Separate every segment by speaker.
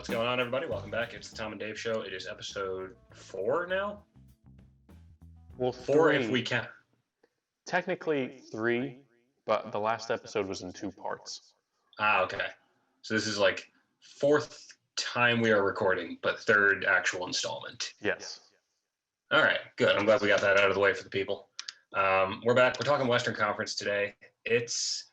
Speaker 1: What's going on, everybody? Welcome back. It's the Tom and Dave Show. It is episode 4 now.
Speaker 2: Well,
Speaker 1: 4 if we can.
Speaker 2: Technically 3, but the last episode was in 2 parts.
Speaker 1: Okay. So this is like 4th time we are recording, but 3rd actual installment.
Speaker 2: Yes.
Speaker 1: All right, good. I'm glad we got that out of the way for the people. We're back. We're talking Western Conference today. It's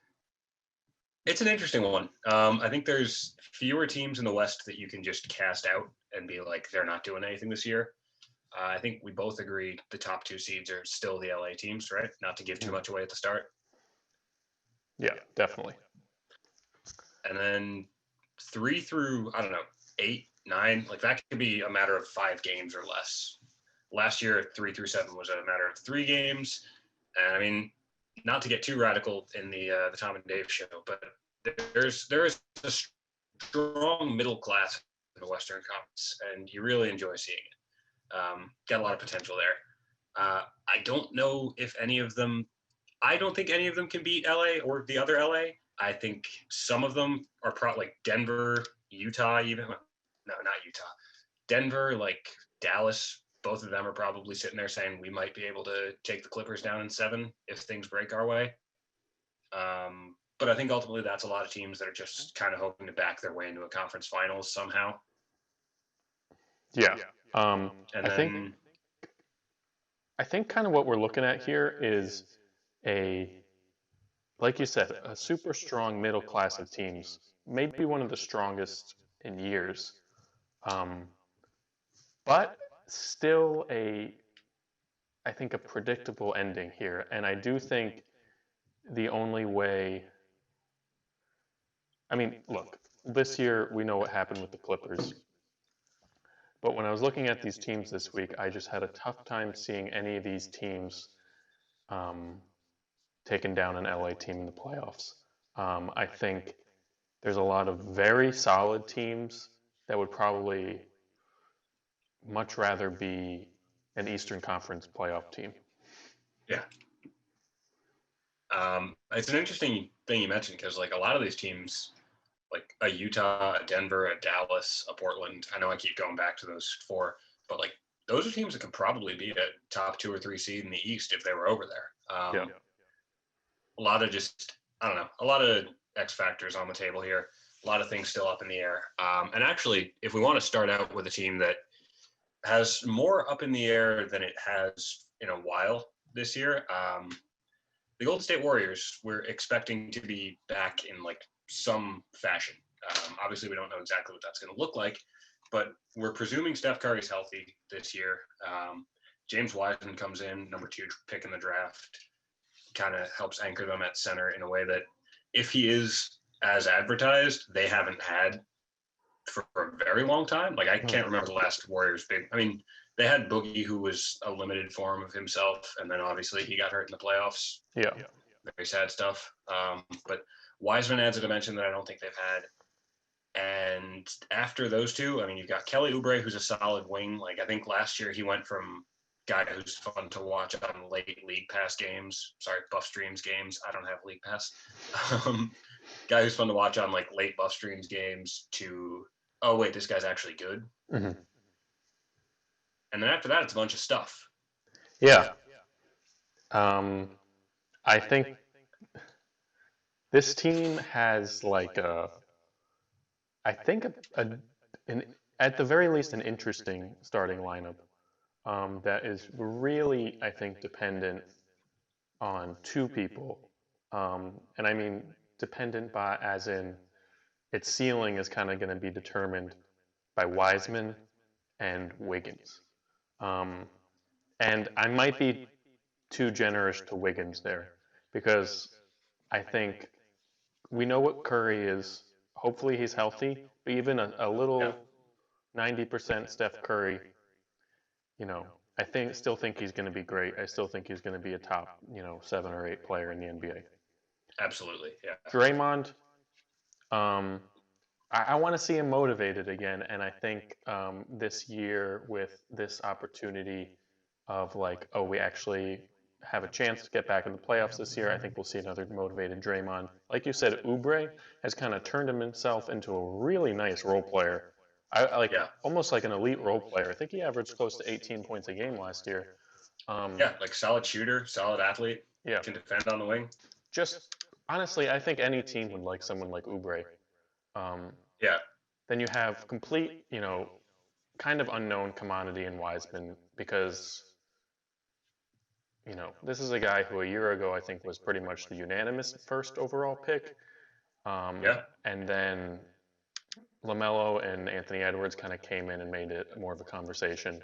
Speaker 1: an interesting one. I think there's fewer teams in the West that you can just cast out and be like, they're not doing anything this year. I think we both agree the top 2 seeds are still the LA teams, right? Not to give too much away at the start.
Speaker 2: Yeah, definitely.
Speaker 1: And then 3 through, 8, 9, like that could be a matter of 5 games or less. Last year, 3 through 7 was a matter of 3 games. And I mean, not to get too radical in the Tom and Dave show, but there is a strong middle class in the Western Conference, and you really enjoy seeing it. Got a lot of potential there. I don't know if any of them. I don't think any of them can beat LA or the other LA. I think some of them are probably like Denver, Utah, even. No, not Utah. Denver, like Dallas. Both of them are probably sitting there saying we might be able to take the Clippers down in 7 if things break our way. But I think ultimately that's a lot of teams that are just kind of hoping to back their way into a conference finals somehow.
Speaker 2: Yeah. I think kind of what we're looking at here is like you said, a super strong middle class of teams, maybe one of the strongest in years, but still I think a predictable ending here. And I do think the only way, I mean, look, this year we know what happened with the Clippers. But when I was looking at these teams this week, I just had a tough time seeing any of these teams taking down an LA team in the playoffs. I think there's a lot of very solid teams that would probably much rather be an Eastern Conference playoff team.
Speaker 1: Yeah. It's an interesting thing you mentioned because like a lot of these teams, like a Utah, a Denver, a Dallas, a Portland, I know I keep going back to those 4, but like those are teams that could probably be a top 2 or 3 seed in the East if they were over there. A lot of a lot of X factors on the table here. A lot of things still up in the air. And actually, if we want to start out with a team that has more up in the air than it has in a while this year, the Golden State Warriors, we're expecting to be back in like some fashion. Obviously, we don't know exactly what that's going to look like, but we're presuming Steph Curry's healthy this year. James Wiseman comes in, number 2 pick in the draft, kind of helps anchor them at center in a way that if he is as advertised, they haven't had for a very long time. Like I can't remember the last Warriors big. I mean, they had Boogie, who was a limited form of himself, and then obviously he got hurt in the playoffs.
Speaker 2: Yeah.
Speaker 1: Very sad stuff. But Wiseman adds a dimension that I don't think they've had. And after those 2, I mean, you've got Kelly Oubre, who's a solid wing. Like I think last year he went from guy who's fun to watch on late League Pass games. Sorry, Buff Streams games. I don't have League Pass. Guy who's fun to watch on like late Buff Streams games to, oh wait, this guy's actually good.
Speaker 2: Mm-hmm.
Speaker 1: And then after that, it's a bunch of stuff.
Speaker 2: Yeah. I think this team has like at the very least an interesting starting lineup that is really, I think, dependent on 2 people. And I mean dependent by as in its ceiling is kind of going to be determined by Wiseman and Wiggins. And I might be too generous to Wiggins there because I think we know what Curry is. Hopefully he's healthy, but even a little 90% Steph Curry, I still think he's going to be great. I still think he's going to be a top, 7 or 8 player in the NBA.
Speaker 1: Absolutely, yeah.
Speaker 2: Draymond, I want to see him motivated again, and I think this year with this opportunity of like, oh, we actually have a chance to get back in the playoffs this year, I think we'll see another motivated Draymond. Like you said, Oubre has kind of turned himself into a really nice role player I like
Speaker 1: Yeah,
Speaker 2: almost like an elite role player. I think he averaged close to 18 points a game last year.
Speaker 1: yeah, like solid shooter, solid athlete,
Speaker 2: Yeah,
Speaker 1: can defend on the wing.
Speaker 2: just honestly, I think any team would like someone like Oubre. Um,
Speaker 1: Yeah,
Speaker 2: then you have complete, kind of unknown commodity in Wiseman because, this is a guy who a year ago I think was pretty much the unanimous first overall pick.
Speaker 1: yeah,
Speaker 2: And then LaMelo and Anthony Edwards kind of came in and made it more of a conversation.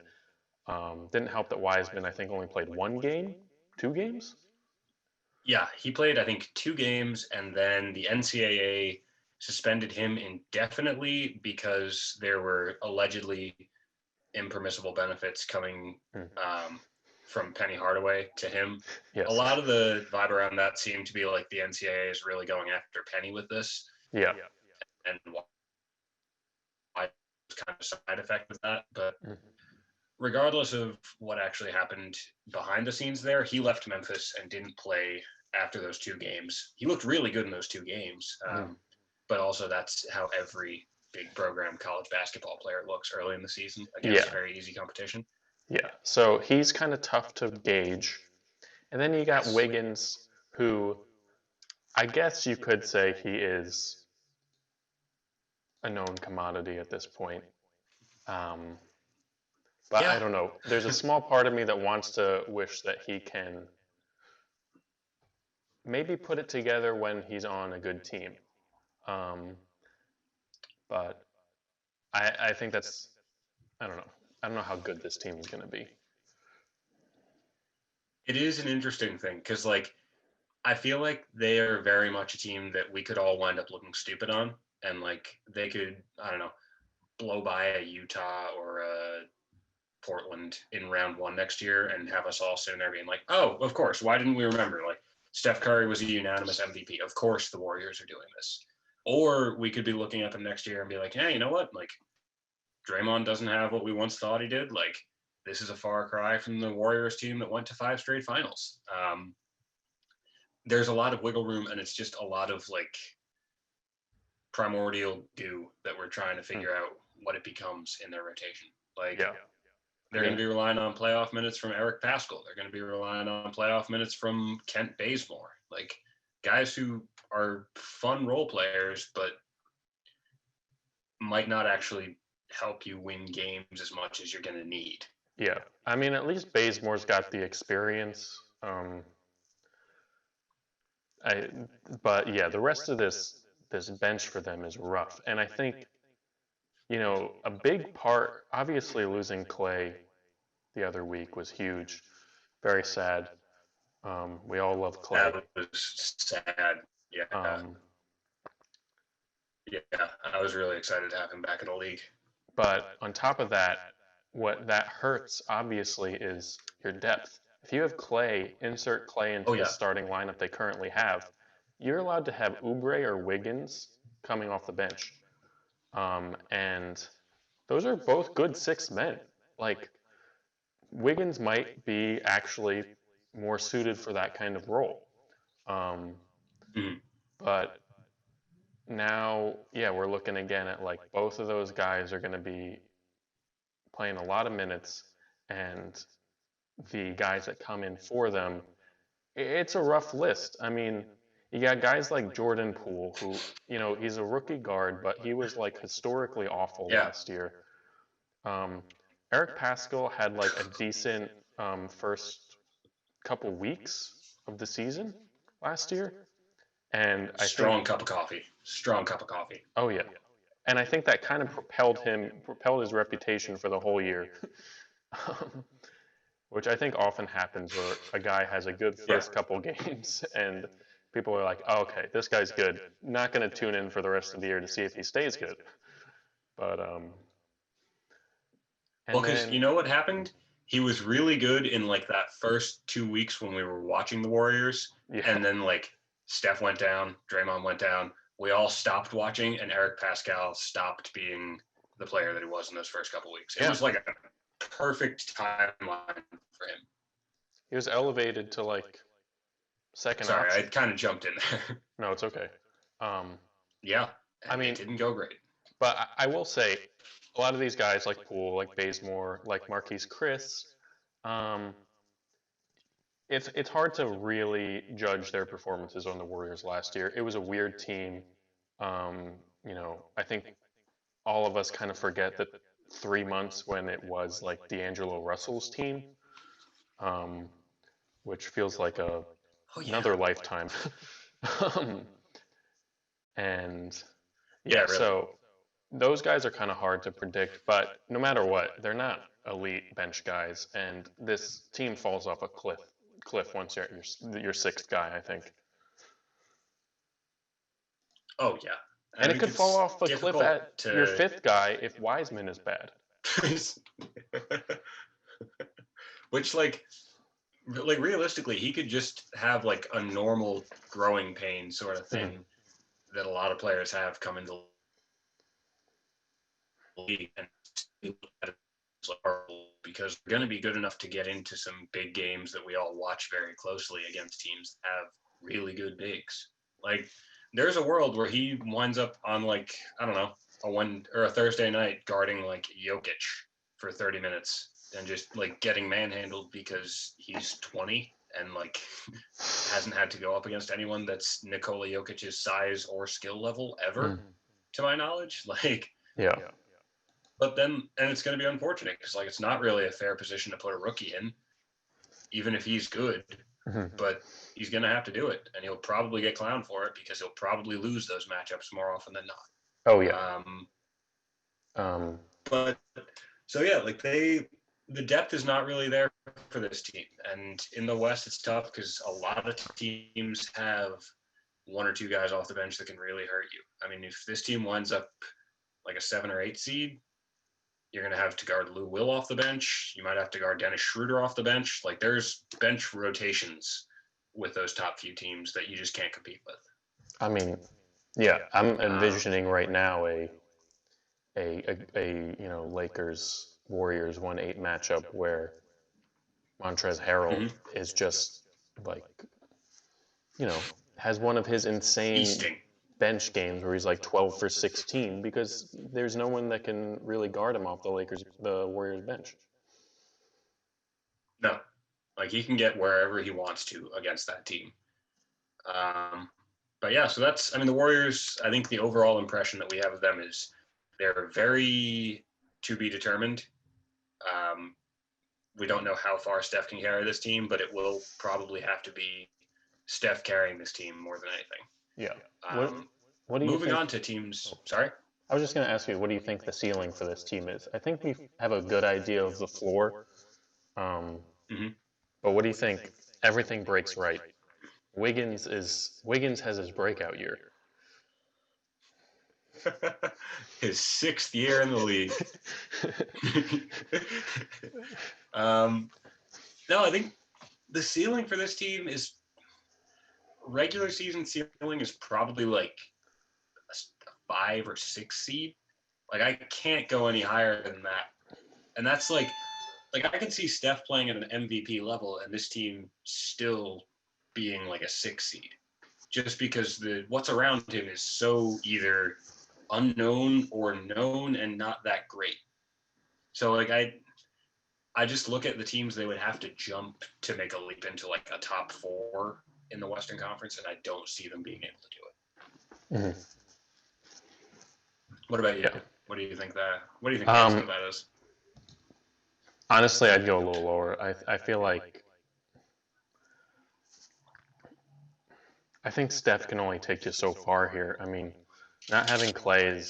Speaker 2: Didn't help that Wiseman, I think, only played one game, 2 games.
Speaker 1: yeah. He played, I think, 2 games, and then the NCAA suspended him indefinitely because there were allegedly impermissible benefits coming
Speaker 2: Mm.
Speaker 1: from Penny Hardaway to him. A
Speaker 2: Yes.
Speaker 1: lot of the vibe around that seemed to be like the NCAA is really going after Penny with this,
Speaker 2: Yeah.
Speaker 1: and why was kind of a side effect of that. But
Speaker 2: Mm.
Speaker 1: regardless of what actually happened behind the scenes there, he left Memphis and didn't play after those 2 games. He looked really good in those 2 games, but also that's how every big program college basketball player looks early in the season against
Speaker 2: Yeah.
Speaker 1: very easy competition.
Speaker 2: Yeah. So he's kind of tough to gauge. And then you got
Speaker 1: Yes.
Speaker 2: Wiggins, who I guess you could say he is a known commodity at this point. Um, but I
Speaker 1: Yeah.
Speaker 2: don't know. There's a small part of me that wants to wish that he can maybe put it together when he's on a good team. Um, but I think that's, I don't know. I don't know how good this team is going to be.
Speaker 1: It is an interesting thing because, like, I feel like they are very much a team that we could all wind up looking stupid on, and like they could, I don't know, blow by a Utah or a Portland in round one next year and have us all sitting there being like, oh, of course, why didn't we remember? Like, Steph Curry was a unanimous MVP. Of course, the Warriors are doing this. Or we could be looking at them next year and be like, hey, you know what? Like, Draymond doesn't have what we once thought he did. Like, this is a far cry from the Warriors team that went to 5 straight finals. There's a lot of wiggle room, and it's just a lot of like primordial goo that we're trying to figure out what it becomes in their rotation. Like,
Speaker 2: Yeah.
Speaker 1: they're going to be relying on playoff minutes from Eric Pascal. They're going to be relying on playoff minutes from Kent Bazemore. Like, guys who are fun role players, but might not actually help you win games as much as you're going to need.
Speaker 2: Yeah. I mean, at least Bazemore's got the experience. I, but yeah, the rest of this bench for them is rough, and I think a big part. Obviously, losing Clay the other week was huge, very sad. We all love Clay.
Speaker 1: That was sad. Yeah.
Speaker 2: Um,
Speaker 1: Yeah. I was really excited to have him back in the league.
Speaker 2: but on top of that, what that hurts obviously is your depth. If you have Clay, insert Clay into the starting lineup they currently have, you're allowed to have Oubre or Wiggins coming off the bench. And those are both good 6 men. Like, Wiggins might be actually more suited for that kind of role.
Speaker 1: Mhm.
Speaker 2: But now, yeah, we're looking again at like both of those guys are going to be playing a lot of minutes, and the guys that come in for them, it's a rough list. I mean, you got guys like Jordan Poole, who, he's a rookie guard, but he was like historically awful last year. Eric Pascal had like a decent first couple weeks of the season last year. And I
Speaker 1: Strong
Speaker 2: think,
Speaker 1: cup of coffee. Strong cup of coffee.
Speaker 2: oh yeah. And I think that kind of propelled his reputation for the whole year. Which I think often happens where a guy has a good first couple games and people are like, oh, okay, this guy's good. Not going to tune in for the rest of the year to see if he stays good. But
Speaker 1: Well, because you know what happened? He was really good in like that first 2 weeks when we were watching the Warriors,
Speaker 2: yeah,
Speaker 1: and then like Steph went down, Draymond went down. We all stopped watching, and Eric Pascal stopped being the player that he was in those first couple weeks. It was like a perfect timeline for him.
Speaker 2: He was elevated to like second
Speaker 1: Sorry,
Speaker 2: option.
Speaker 1: I kind of jumped in there.
Speaker 2: No, it's okay.
Speaker 1: Yeah,
Speaker 2: I mean,
Speaker 1: it didn't go great.
Speaker 2: But I will say, a lot of these guys like Poole, like Bazemore, like Marquise Chris, um, it's hard to really judge their performances on the Warriors last year. It was a weird team. Um, I think all of us kind of forget that 3 months when it was like D'Angelo Russell's team, um, which feels like
Speaker 1: Oh yeah.
Speaker 2: another lifetime. um, and
Speaker 1: Yeah,
Speaker 2: yeah,
Speaker 1: really.
Speaker 2: so those guys are kind of hard to predict, but no matter what, they're not elite bench guys, and this team falls off a cliff once you're at your sixth guy, I think.
Speaker 1: Oh yeah. I
Speaker 2: And it
Speaker 1: think
Speaker 2: could fall
Speaker 1: it's
Speaker 2: off a cliff
Speaker 1: difficult
Speaker 2: at your
Speaker 1: to
Speaker 2: fifth guy if Wiseman is bad.
Speaker 1: which like realistically he could just have like a normal growing pain sort of thing that a lot of players have come into the league and because they're going to be good enough to get into some big games that we all watch very closely against teams that have really good bigs. Like there's a world where he winds up on like I don't know a Thursday night guarding like Jokic for 30 minutes and just like getting manhandled because he's 20 and like hasn't had to go up against anyone that's Nikola Jokic's size or skill level ever, to my knowledge. Like,
Speaker 2: Yeah.
Speaker 1: but then, and it's going to be unfortunate because like it's not really a fair position to put a rookie in, even if he's good. But he's going to have to do it, and he'll probably get clowned for it because he'll probably lose those matchups more often than not.
Speaker 2: Oh yeah.
Speaker 1: But so yeah, like the depth is not really there for this team, and in the West it's tough because a lot of teams have one or two guys off the bench that can really hurt you. I mean, if this team winds up like a 7 or 8 seed, you're going to have to guard Lou Will off the bench. You might have to guard Dennis Schroeder off the bench. Like there's bench rotations with those top few teams that you just can't compete with.
Speaker 2: I mean, yeah, I'm envisioning right now a Lakers Warriors 1-8 matchup where Montrezl Harrell is just like has one of his insane
Speaker 1: Feasting.
Speaker 2: bench games where he's like 12 for 16 because there's no one that can really guard him off the Warriors bench.
Speaker 1: No, like he can get wherever he wants to against that team. But yeah, so that's, I mean, the Warriors, I think the overall impression that we have of them is they're very to be determined. We don't know how far Steph can carry this team, but it will probably have to be Steph carrying this team more than anything.
Speaker 2: Yeah. What do you
Speaker 1: Moving
Speaker 2: think?
Speaker 1: on to teams. Sorry?
Speaker 2: I was just going to ask you, what do you think the ceiling for this team is? I think we have a good idea of the floor. But what do you think? Everything breaks right. Wiggins has his breakout year.
Speaker 1: His 6th year in the league. No, I think the ceiling for this team is regular season ceiling is probably like a 5 or 6 seed. Like I can't go any higher than that. And that's like I can see Steph playing at an MVP level and this team still being like a 6 seed. Just because what's around him is so either unknown or known and not that great. So like I just look at the teams they would have to jump to make a leap into like a top 4 in the Western Conference, and I don't see them being able to do it. What about you?
Speaker 2: Yeah.
Speaker 1: What do you think that is?
Speaker 2: Honestly, I'd go a little lower. I feel like I think Steph can only take you so far here. I mean, not having Klay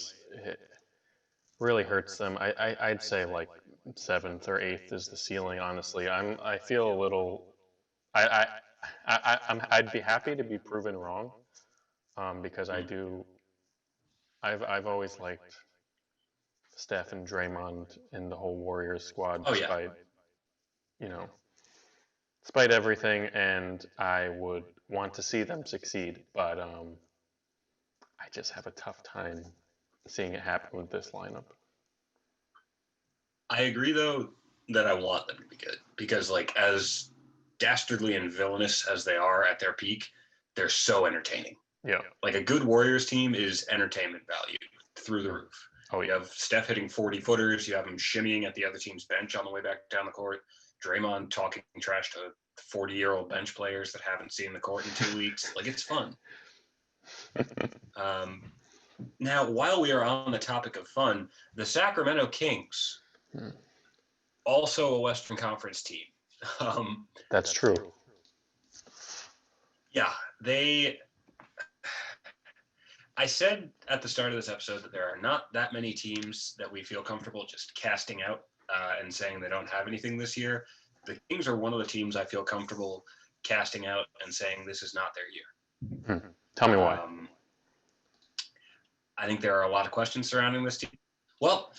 Speaker 2: really hurts them. I'd say like 7th or 8th is the ceiling. Honestly, I feel a little. I'd be happy to be proven wrong, because I do. I've always liked Steph and Draymond and the whole Warriors squad, despite despite everything, and I would want to see them succeed, but I just have a tough time seeing it happen with this lineup.
Speaker 1: I agree though that I want them to be good because like as dastardly and villainous as they are at their peak, they're so entertaining.
Speaker 2: Yeah.
Speaker 1: Like a good Warriors team is entertainment value through the roof.
Speaker 2: Oh
Speaker 1: You
Speaker 2: yeah.
Speaker 1: have Steph hitting 40-footers. You have him shimmying at the other team's bench on the way back down the court. Draymond talking trash to 40-year-old bench players that haven't seen the court in 2 weeks. Like, it's fun. Now, while we are on the topic of fun, the Sacramento Kings, also a Western Conference team.
Speaker 2: That's true.
Speaker 1: Yeah, I said at the start of this episode that there are not that many teams that we feel comfortable just casting out and saying they don't have anything this year. The Kings are one of the teams I feel comfortable casting out and saying this is not their year.
Speaker 2: Tell me why.
Speaker 1: I think there are a lot of questions surrounding this team. Well,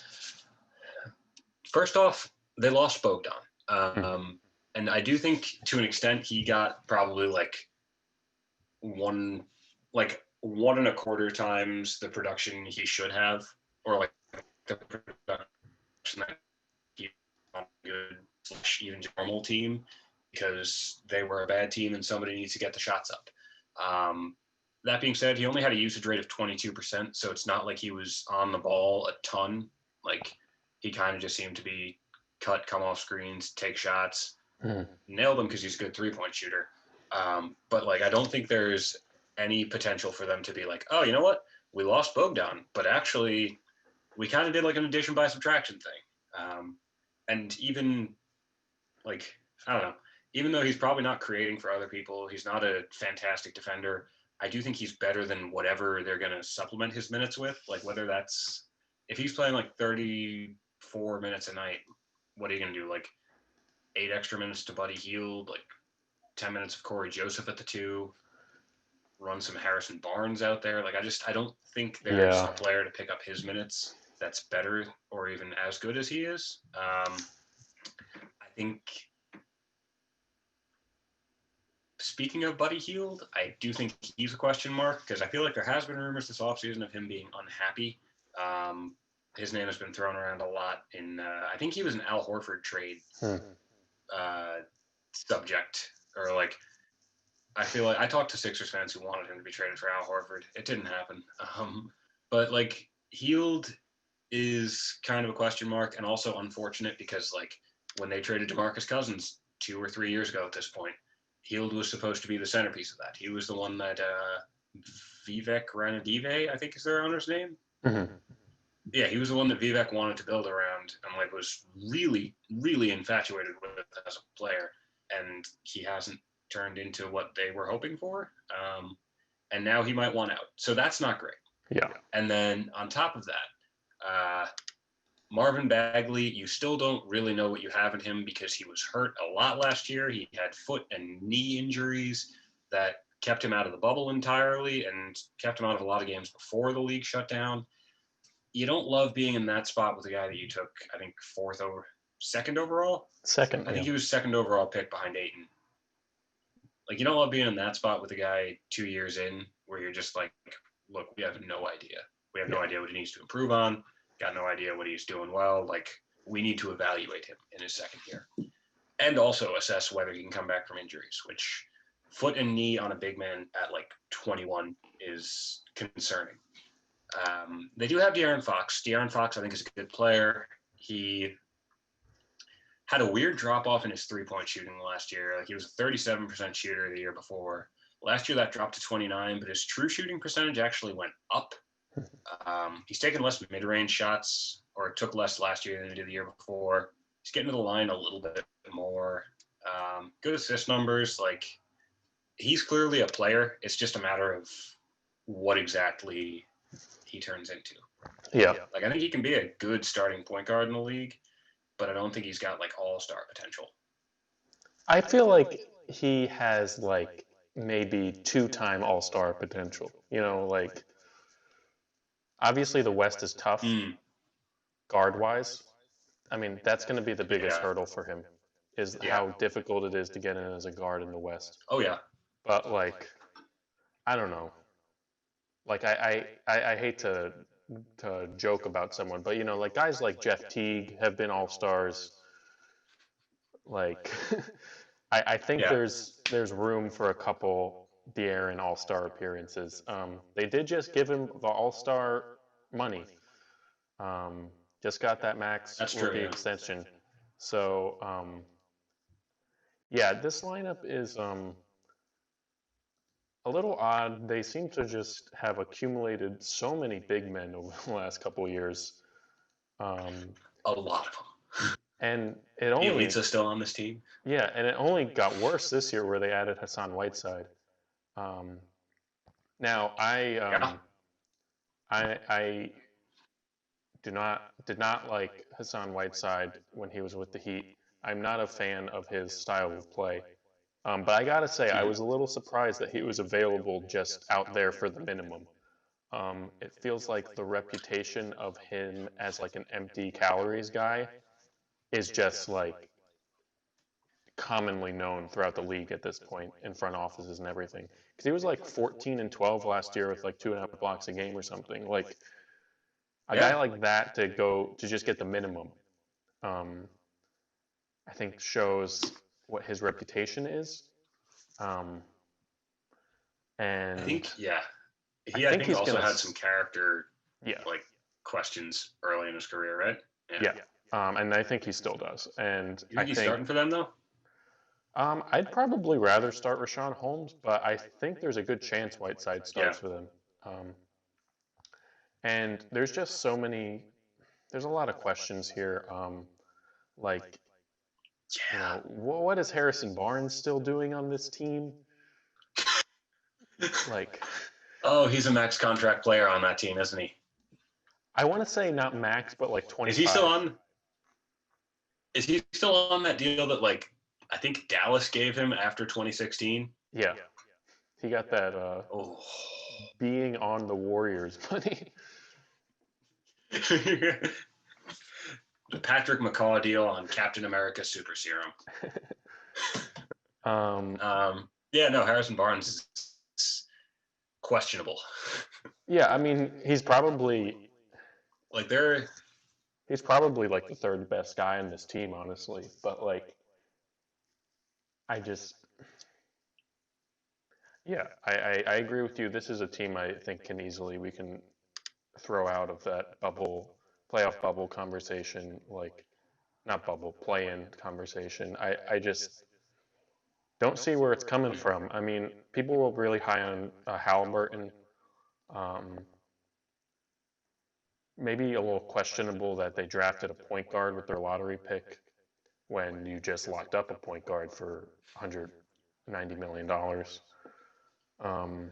Speaker 1: first off, they lost Bogdan. And I do think to an extent he got probably like one and a quarter times the production he should have, or like the production that he on a good even normal team, because they were a bad team and somebody needs to get the shots up. That being said, he only had a usage rate of 22%, so it's not like he was on the ball a ton. Like, he kind of just seemed to be come off screens, take shots, nail them because he's a good three-point shooter. But like, I don't think there's any potential for them to be like, oh, you know what? We lost Bogdan, but actually we kind of did like an addition by subtraction thing. And even like, I don't know, even though he's probably not creating for other people, he's not a fantastic defender. I do think he's better than whatever they're going to supplement his minutes with. Like, whether that's, if he's playing like 34 minutes a night, what are you going to do? Like 8 extra minutes to Buddy Hield, like 10 minutes of Corey Joseph at the 2, run some Harrison Barnes out there. Like, I don't think there's a player to pick up his minutes that's better or even as good as he is. I think, speaking of Buddy Hield, I do think he's a question mark because I feel like there has been rumors this offseason of him being unhappy. His name has been thrown around a lot in, I think he was an Al Horford trade subject, or like, I feel like I talked to Sixers fans who wanted him to be traded for Al Horford. It didn't happen. But like, Hield is kind of a question mark, and also unfortunate because like when they traded DeMarcus Cousins 2 or 3 years ago at this point, Hield was supposed to be the centerpiece of that. He was the one that Vivek Ranadive, I think is their owner's name. Yeah, he was the one that Vivek wanted to build around and like was really, really infatuated with as a player, and he hasn't turned into what they were hoping for. And now he might want out. So that's not great.
Speaker 2: Yeah.
Speaker 1: And then on top of that, Marvin Bagley, you still don't really know what you have in him because he was hurt a lot last year. He had foot and knee injuries that kept him out of the bubble entirely and kept him out of a lot of games before the league shut down. You don't love being in that spot with a guy that you took, I think, second overall?
Speaker 2: Second.
Speaker 1: I think he was second overall pick behind Ayton. Like, you don't love being in that spot with a guy 2 years in where you're just like, look, we have no idea. We have no idea what he needs to improve on. Got no idea what he's doing well. Like, we need to evaluate him in his second year. And also assess whether he can come back from injuries, which foot and knee on a big man at like 21 is concerning. They do have De'Aaron Fox. De'Aaron Fox, I think, is a good player. He had a weird drop-off in his three-point shooting last year. Like, he was a 37% shooter the year before. Last year, that dropped to 29, but his true shooting percentage actually went up. He's taken less mid-range shots, or took less last year than he did the year before. He's getting to the line a little bit more. Good assist numbers. Like, he's clearly a player. It's just a matter of what exactly he turns into.
Speaker 2: Yeah.
Speaker 1: Like, I think he can be a good starting point guard in the league, but I don't think he's got like all-star potential.
Speaker 2: I feel like he has like maybe 2-time all-star potential. You know, like obviously the West is tough guard-wise. I mean, that's going to be the biggest hurdle for him is how difficult it is to get in as a guard in the West.
Speaker 1: Oh yeah.
Speaker 2: But like, I don't know. Like I hate to joke about someone, but you know, like guys like Jeff Teague have been all-stars. Like, I think there's room for a couple De'Aaron all-star appearances. They did just give him the all-star money. Just got that max
Speaker 1: That's true.
Speaker 2: rookie
Speaker 1: Yeah.
Speaker 2: extension. So, yeah, this lineup is a little odd. They seem to just have accumulated so many big men over the last couple of years.
Speaker 1: A lot of them.
Speaker 2: And it
Speaker 1: The
Speaker 2: only,
Speaker 1: elites are still on this team.
Speaker 2: yeah, and it only got worse this year where they added Hassan Whiteside. Now,
Speaker 1: Yeah.
Speaker 2: I did not like Hassan Whiteside when he was with the Heat. I'm not a fan of his style of play. But I gotta say, I was a little surprised that he was available just out there for the minimum. It feels like the reputation of him as like an empty calories guy is just like commonly known throughout the league at this point in front offices and everything. Because he was like 14 and 12 last year with like 2.5 blocks a game or something. Like a guy
Speaker 1: Yeah.
Speaker 2: like that to go to just get the minimum, um, I think shows what his reputation is. Um,
Speaker 1: I
Speaker 2: and
Speaker 1: think. Yeah.
Speaker 2: I
Speaker 1: I
Speaker 2: think
Speaker 1: think
Speaker 2: he's
Speaker 1: also
Speaker 2: gonna,
Speaker 1: had some character
Speaker 2: yeah,
Speaker 1: like questions early in his career, right? Yeah.
Speaker 2: yeah. And I think he still does. And
Speaker 1: You
Speaker 2: I
Speaker 1: think he's
Speaker 2: think
Speaker 1: starting for them though?
Speaker 2: I'd probably rather start Rashawn Holmes, but I think there's a good chance Whiteside
Speaker 1: Yeah.
Speaker 2: starts for them. Um, and there's just so many. There's a lot of questions here. Like, you
Speaker 1: Yeah.
Speaker 2: know, what is Harrison Barnes still doing on this team? Like,
Speaker 1: Oh, he's a max contract player on that team, isn't he?
Speaker 2: I want to say not max, but like
Speaker 1: Is he still
Speaker 2: 25.
Speaker 1: on? Is he still on that deal that like I think Dallas gave him after 2016?
Speaker 2: Yeah, he got that
Speaker 1: Oh.
Speaker 2: being on the Warriors money.
Speaker 1: The Patrick McCaw deal on Captain America Super Serum.
Speaker 2: um,
Speaker 1: Yeah, no, Harrison Barnes is questionable.
Speaker 2: yeah, I mean,
Speaker 1: Like they're
Speaker 2: he's probably like the third best guy on this team, honestly. But like, I just, yeah, I agree with you. This is a team I think can easily we can throw out of that bubble playoff bubble conversation, like not bubble play-in conversation. I just don't see where it's coming from. I mean, people were really high on Halliburton. Um, Maybe a little questionable that they drafted a point guard with their lottery pick when you just locked up a point guard for $190 million. Um,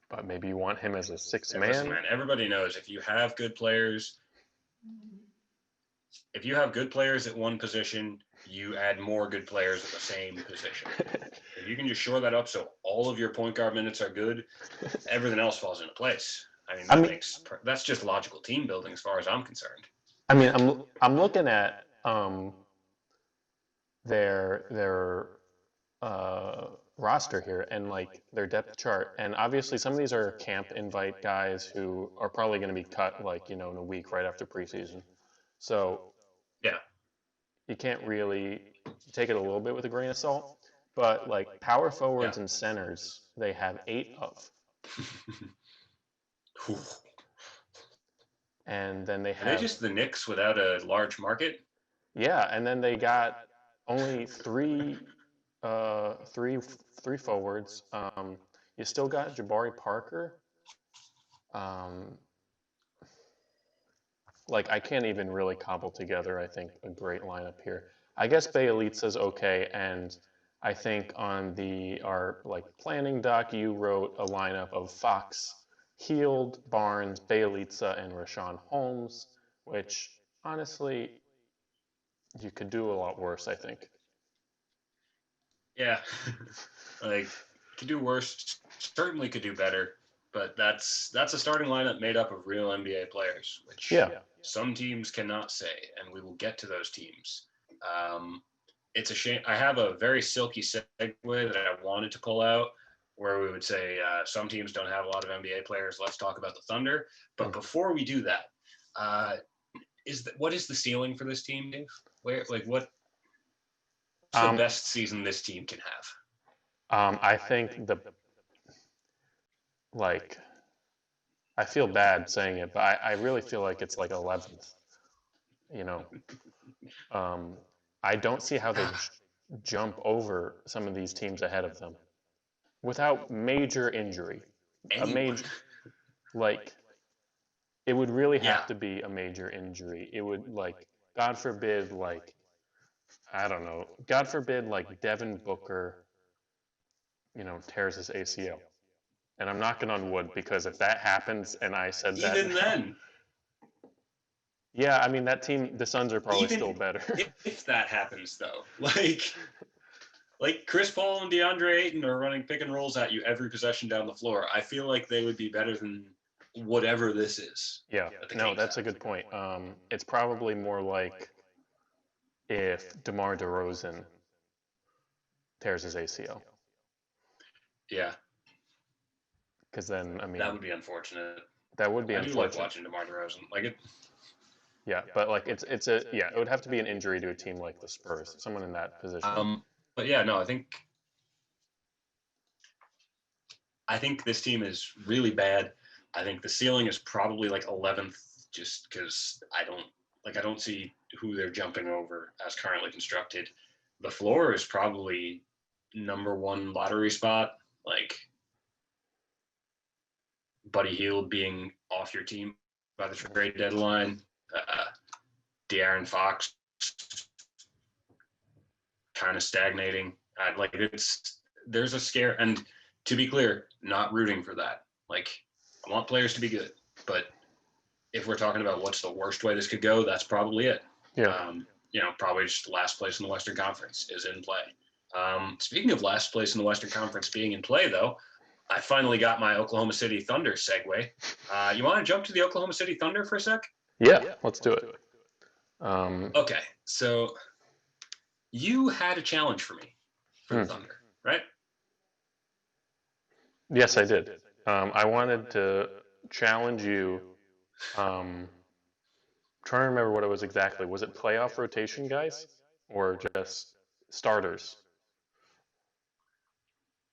Speaker 2: but maybe you want him as a sixth
Speaker 1: Hey, listen,
Speaker 2: man.
Speaker 1: man. Everybody knows if you have good players at one position, you add more good players at the same position. If you can just shore that up so all of your point guard minutes are good, everything else falls into place. I mean,
Speaker 2: I mean,
Speaker 1: that's just logical team building as far as I'm concerned.
Speaker 2: I'm looking at their roster here and like their depth chart, and obviously some of these are camp invite guys who are probably going to be cut like in a week right after preseason. So
Speaker 1: Yeah.
Speaker 2: you can't really take it a little bit with a grain of salt. But like power
Speaker 1: Yeah.
Speaker 2: forwards and centers, they have 8 of, and then they
Speaker 1: Are they
Speaker 2: have
Speaker 1: just the Knicks without a large market?
Speaker 2: yeah, and then they got only three forwards. You still got Jabari Parker. Um, like I can't even really cobble together, I think, a great lineup here. I guess Bjelica's okay, and I think on the our like planning doc you wrote a lineup of Fox, Heald, Barnes, Bjelica, and Rashawn Holmes, which honestly you could do a lot worse, I think.
Speaker 1: Yeah. Like could do worse, certainly could do better, but that's a starting lineup made up of real NBA players, which
Speaker 2: Yeah.
Speaker 1: some teams cannot say, and we will get to those teams. Um, it's a shame. I have a very silky segue that I wanted to pull out, where we would say some teams don't have a lot of NBA players. Let's talk about the Thunder. But before we do that, what is the ceiling for this team, Dave? What's the best season this team can have?
Speaker 2: I think the like I feel bad saying it, but I really feel like it's like 11th. You know, um, I don't see how they jump over some of these teams ahead of them without major injury. A
Speaker 1: Anyone.
Speaker 2: major, like, it would really
Speaker 1: Yeah.
Speaker 2: have to be a major injury. It would, like, God forbid, like, I don't know, God forbid, like, Devin Booker, tears his ACL. And I'm knocking on wood because if that happens and I said that
Speaker 1: Even
Speaker 2: now,
Speaker 1: then,
Speaker 2: yeah, I mean, that team, the Suns are probably still
Speaker 1: even
Speaker 2: better.
Speaker 1: if that happens though, like Chris Paul and DeAndre Ayton are running pick and rolls at you every possession down the floor, I feel like they would be better than whatever this is
Speaker 2: Yeah,
Speaker 1: that the
Speaker 2: no,
Speaker 1: Kings
Speaker 2: that's a
Speaker 1: have.
Speaker 2: good point. It's probably more like if DeMar DeRozan tears his ACL,
Speaker 1: Yeah,
Speaker 2: because then, I
Speaker 1: that
Speaker 2: mean,
Speaker 1: would be unfortunate.
Speaker 2: that would be
Speaker 1: I do like
Speaker 2: unfortunate.
Speaker 1: watching DeMar DeRozan. Like it.
Speaker 2: Yeah, but like it would have to be an injury to a team like the Spurs, someone in that position.
Speaker 1: But yeah, no, I think this team is really bad. I think the ceiling is probably like 11th, just because I don't see who they're jumping over as currently constructed. The floor is probably number one lottery spot. Like Buddy Hield being off your team by the trade deadline, De'Aaron Fox kind of stagnating. Like there's a scare, and to be clear, not rooting for that. Like I want players to be good, but if we're talking about what's the worst way this could go, that's probably it.
Speaker 2: Yeah.
Speaker 1: Probably just last place in the Western Conference is in play. Speaking of last place in the Western Conference being in play, though, I finally got my Oklahoma City Thunder segue. You want to jump to the Oklahoma City Thunder for a sec?
Speaker 2: Yeah, let's do it.
Speaker 1: Okay, so you had a challenge for me for the Thunder, right?
Speaker 2: Yes, I did. I wanted to challenge you. Trying to remember what it was exactly. Was it playoff rotation guys or just starters?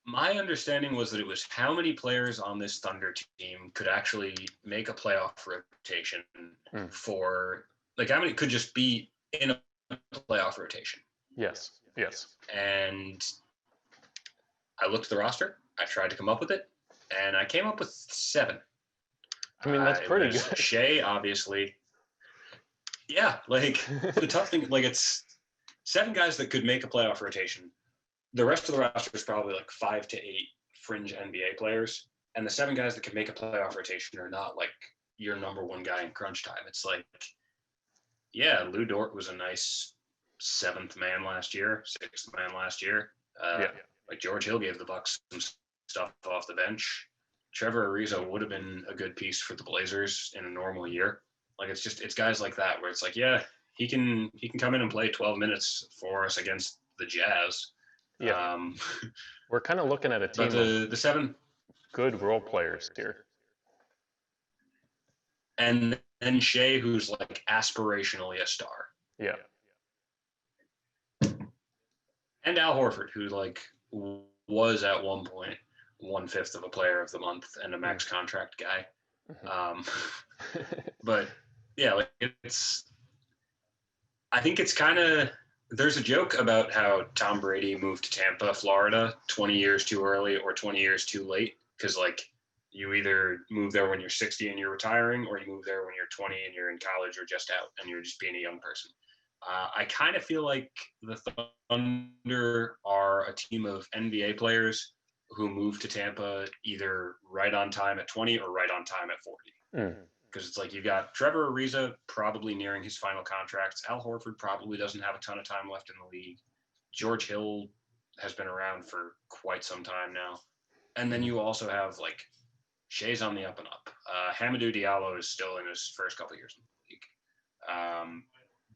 Speaker 1: My understanding was that it was how many players on this Thunder team could actually make a playoff rotation for, like, how many could just be in a playoff rotation.
Speaker 2: Yes. Yes.
Speaker 1: And I looked at the roster. I tried to come up with it, and I came up with 7.
Speaker 2: I mean, that's pretty
Speaker 1: it was
Speaker 2: good.
Speaker 1: Shea, obviously. Yeah, like the tough thing, like it's 7 guys that could make a playoff rotation. The rest of the roster is probably like 5 to 8 fringe NBA players, and the 7 guys that can make a playoff rotation are not like your number one guy in crunch time. It's like, yeah, Lou Dort was a nice 7th man last year, 6th man last year.
Speaker 2: Yeah.
Speaker 1: Like George Hill gave the Bucks some stuff off the bench. Trevor Ariza would have been a good piece for the Blazers in a normal year. Like it's guys like that where it's like, yeah, he can come in and play 12 minutes for us against the Jazz.
Speaker 2: Yeah. We're kind of looking at a team
Speaker 1: But
Speaker 2: of
Speaker 1: the 7
Speaker 2: good role players here.
Speaker 1: and then Shea, who's like aspirationally a star.
Speaker 2: Yeah.
Speaker 1: And Al Horford, who like was at one point 1/5 of a player of the month and a max contract guy. But yeah, like I think it's kind of, there's a joke about how Tom Brady moved to Tampa, Florida 20 years too early or 20 years too late. Cause like you either move there when you're 60 and you're retiring, or you move there when you're 20 and you're in college or just out and you're just being a young person. I kind of feel like the Thunder are a team of NBA players who moved to Tampa either right on time at 20 or right on time at 40. Because it's like you got Trevor Ariza probably nearing his final contracts. Al Horford probably doesn't have a ton of time left in the league. George Hill has been around for quite some time now. And then you also have like Shea's on the up and up. Hamidou Diallo is still in his first couple years in the league.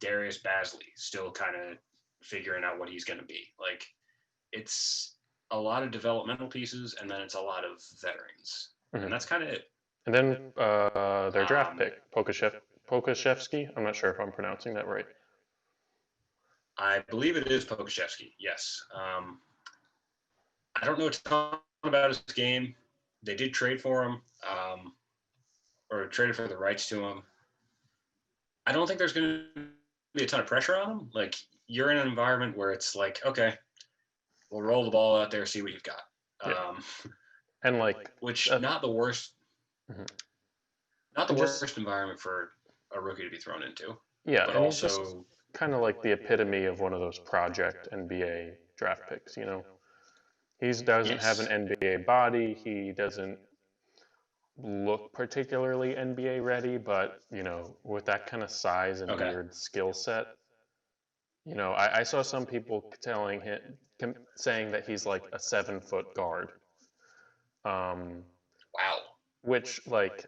Speaker 1: Darius Bazley still kind of figuring out what he's going to be. Like it's a lot of developmental pieces, and then it's a lot of veterans, and that's kind of it.
Speaker 2: And then their draft pick, Pokashevsky. I'm not sure if I'm pronouncing that right.
Speaker 1: I believe it is Pokashevsky. Yes. I don't know a ton about his game. They did trade for him. or traded for the rights to him, I don't think there's going to be a ton of pressure on him. Like, you're in an environment where it's like, okay, we'll roll the ball out there, see what you've got.
Speaker 2: Yeah. And like,
Speaker 1: which not the worst, not the worst environment for a rookie to be thrown into.
Speaker 2: Yeah,
Speaker 1: but
Speaker 2: and
Speaker 1: also
Speaker 2: he's just kind of like the epitome of one of those project NBA draft picks. You know, he doesn't have an NBA body. He doesn't look particularly NBA ready, but you know, with that kind of size and weird skill set, you know, I saw some people saying that he's like a 7-foot guard.
Speaker 1: Wow.
Speaker 2: Which like,